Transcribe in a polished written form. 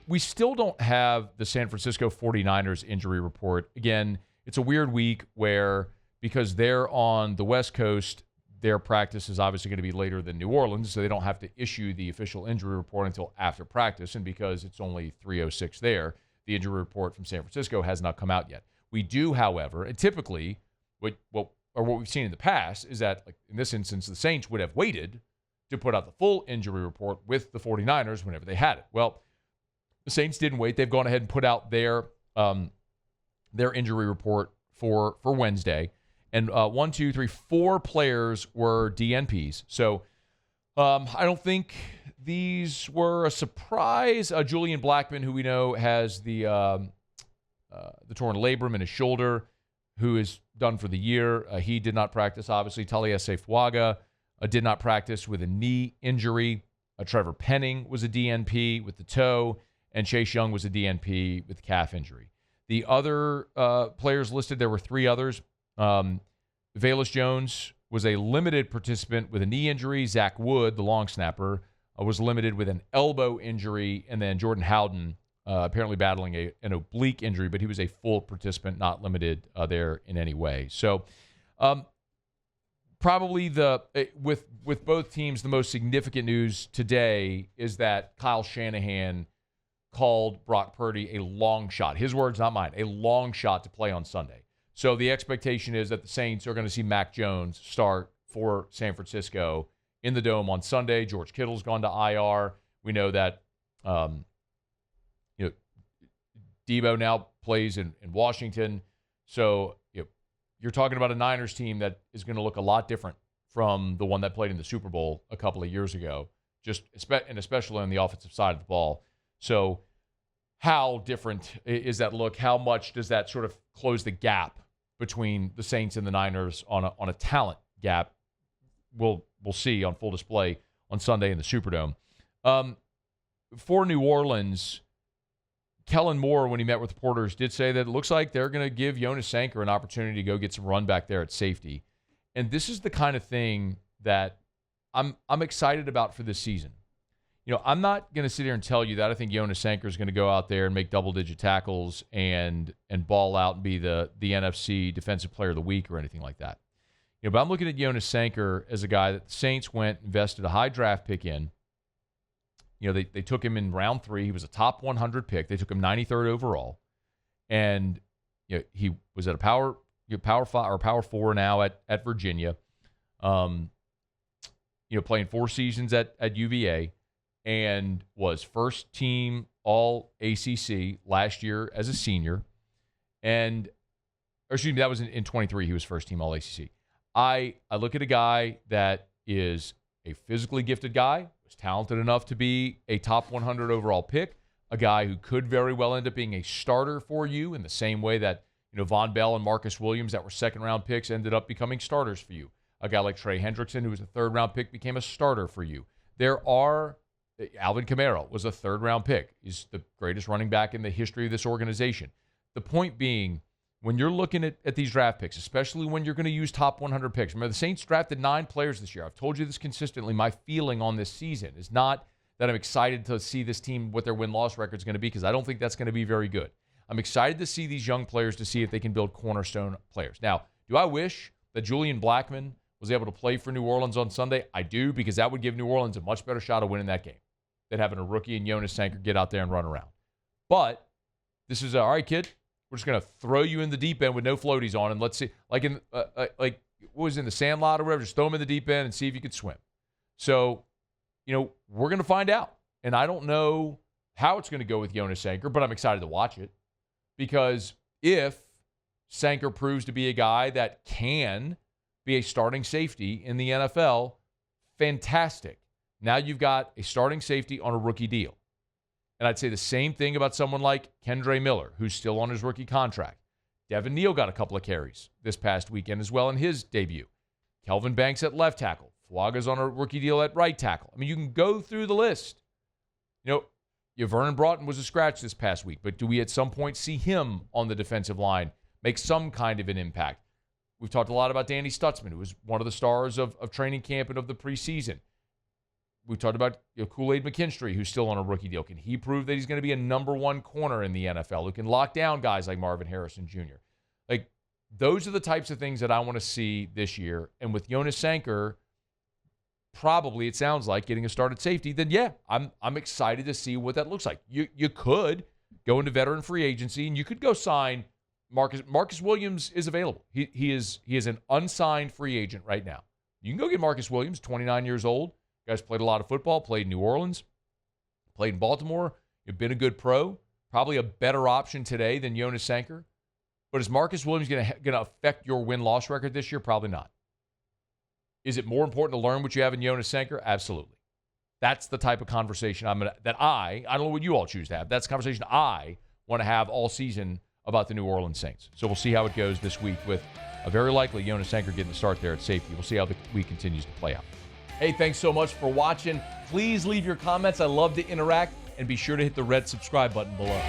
we still don't have the San Francisco 49ers injury report. Again, it's a weird week where, because they're on the West Coast, their practice is obviously going to be later than New Orleans, so they don't have to issue the official injury report until after practice. And because it's only 3:06 there, the injury report from San Francisco has not come out yet. We do, however, and typically what we've seen in the past is that, like in this instance, the Saints would have waited to put out the full injury report with the 49ers whenever they had it. Well, the Saints didn't wait. They've gone ahead and put out their injury report for Wednesday. And 4 players were DNPs. So I don't think these were a surprise. Julian Blackmon, who we know has the torn labrum in his shoulder, who is done for the year. He did not practice, obviously. Taliesin Fuaga did not practice with a knee injury. Trevor Penning was a DNP with the toe, and Chase Young was a DNP with calf injury. The other players listed, there were 3 others. Velus Jones was a limited participant with a knee injury. Zach Wood, the long snapper, was limited with an elbow injury. And then Jordan Howden, apparently battling an oblique injury, but he was a full participant, not limited there in any way. So probably with both teams, the most significant news today is that Kyle Shanahan called Brock Purdy a long shot. His words, not mine, a long shot to play on Sunday. So the expectation is that the Saints are going to see Mac Jones start for San Francisco in the Dome on Sunday. George Kittle's gone to IR. We know that Debo now plays in Washington. So you're talking about a Niners team that is going to look a lot different from the one that played in the Super Bowl a couple of years ago, and especially on the offensive side of the ball. So how different is that look? How much does that sort of close the gap between the Saints and the Niners on a talent gap? We'll see on full display on Sunday in the Superdome. For New Orleans, Kellen Moore, when he met with reporters, did say that it looks like they're going to give Jonas Sanker an opportunity to go get some run back there at safety. And this is the kind of thing that I'm excited about for this season. I'm not going to sit here and tell you that I think Jonas Sanker is going to go out there and make double-digit tackles and ball out and be the NFC Defensive Player of the Week or anything like that. But I'm looking at Jonas Sanker as a guy that the Saints invested a high draft pick in. They took him in round 3. He was a top 100 pick. They took him 93rd overall, and he was at a power 5 or power 4 now at Virginia. Playing 4 seasons at UVA. And was first team all ACC last year as a senior. That was in 23. He was first team all ACC. I look at a guy that is a physically gifted guy, was talented enough to be a top 100 overall pick, a guy who could very well end up being a starter for you in the same way that Von Bell and Marcus Williams, that were second-round picks, ended up becoming starters for you. A guy like Trey Hendrickson, who was a third-round pick, became a starter for you. Alvin Kamara was a third-round pick. He's the greatest running back in the history of this organization. The point being, when you're looking at these draft picks, especially when you're going to use top 100 picks, remember the Saints drafted 9 players this year. I've told you this consistently. My feeling on this season is not that I'm excited to see this team, what their win-loss record is going to be, because I don't think that's going to be very good. I'm excited to see these young players to see if they can build cornerstone players. Now, do I wish that Julian Blackmon was able to play for New Orleans on Sunday? I do, because that would give New Orleans a much better shot of winning that game than having a rookie and Jonas Sanker get out there and run around. But this is, all right, kid, we're just going to throw you in the deep end with no floaties on, and let's see, like what was in the Sandlot or whatever, just throw him in the deep end and see if you can swim. So, we're going to find out. And I don't know how it's going to go with Jonas Sanker, but I'm excited to watch it, because if Sanker proves to be a guy that can be a starting safety in the NFL, fantastic. Now you've got a starting safety on a rookie deal. And I'd say the same thing about someone like Kendre Miller, who's still on his rookie contract. Devin Neal got a couple of carries this past weekend as well in his debut. Kelvin Banks at left tackle. Fuaga's on a rookie deal at right tackle. I mean, you can go through the list. Vernon Broughton was a scratch this past week, but do we at some point see him on the defensive line make some kind of an impact? We've talked a lot about Danny Stutzman, who was one of the stars of training camp and of the preseason. we talked about Kool-Aid McKinstry, who's still on a rookie deal. Can he prove that he's going to be a number one corner in the NFL who can lock down guys like Marvin Harrison Jr.? Like, those are the types of things that I want to see this year. And with Jonas Sanker, probably it sounds like getting a start at safety, then yeah, I'm excited to see what that looks like. You could go into veteran free agency and you could go sign Marcus Williams is available. He is an unsigned free agent right now. You can go get Marcus Williams, 29 years old. Guys played a lot of football, played in New Orleans, played in Baltimore. You've been a good pro. Probably a better option today than Jonas Sanker. But is Marcus Williams going to affect your win-loss record this year? Probably not. Is it more important to learn what you have in Jonas Sanker? Absolutely. That's the type of conversation I don't know what you all choose to have. That's the conversation I want to have all season about the New Orleans Saints. So we'll see how it goes this week with a very likely Jonas Sanker getting the start there at safety. We'll see how the week continues to play out. Hey, thanks so much for watching. Please leave your comments. I love to interact. And be sure to hit the red subscribe button below.